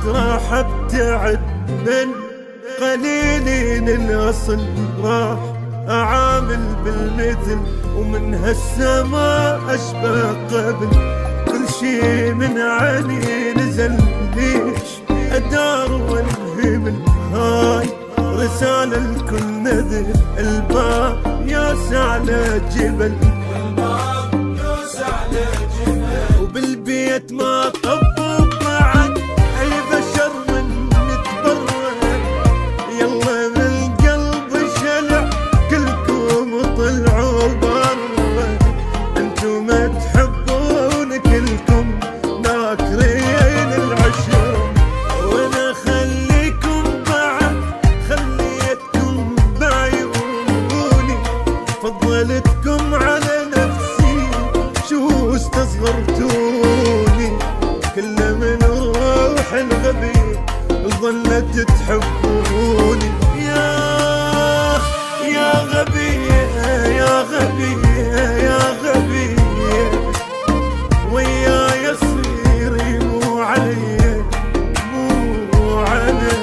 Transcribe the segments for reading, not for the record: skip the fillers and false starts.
راح ابتعد من قليلين الاصل، راح اعامل بالمثل ومن هالسما اشبه قبل. كل شي من عيني نزل ليش ادار والهمل، هاي رسالة لكل نذر الباب ياسع على جبل، وبالبيت ما طبوا بعد اي بشر من نتبرع. يلا من القلب شلع كلكم طلعوا برا، انتم ما تحبون كلكم ناكرين العشرة، وانا خليكم بعد خليتكم بعيوني، فضلتكم على نفسي شو استصغرتوني. كل من روح الغبي ظلت تحبوني. يا غبي يا غبي يا غبي، وياي يصير مو علي مو علي.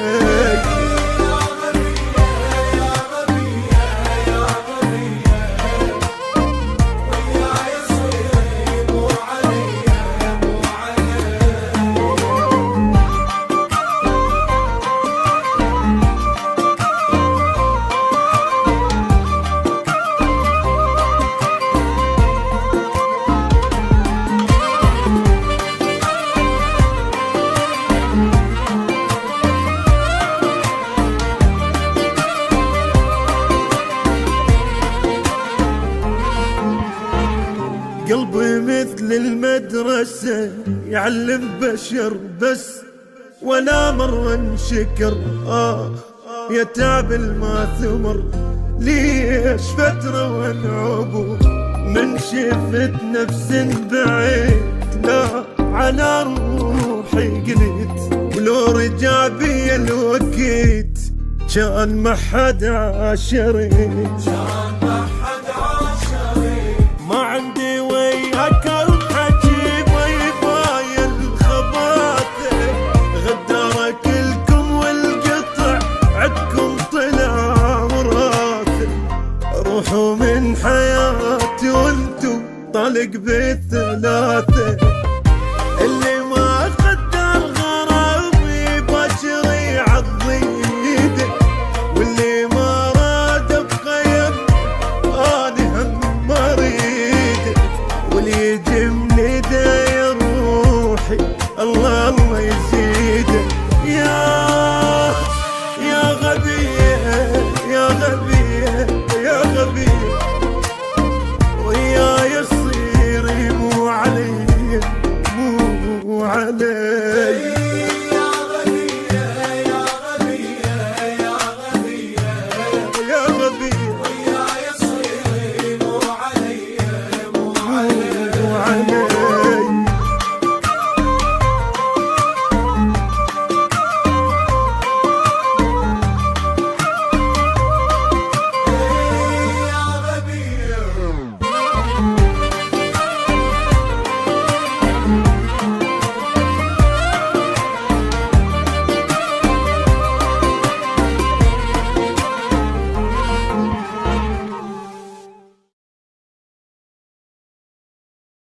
قلبي مثل المدرسة يعلم بشر بس ولا مرة انشكر. يا تعب ما ثمر ليش فترة وانعبو، من شفت نفس بعيد لا على روحي قلت، ولو رجع بي الوقت كان ما حد عاشري. ما عندي وياك الحكي وياي الخباثة، غدارة كلكم والقطع عدكم طلع وراثة. روحوا من حياتي وانتو طلق بالثلاثة،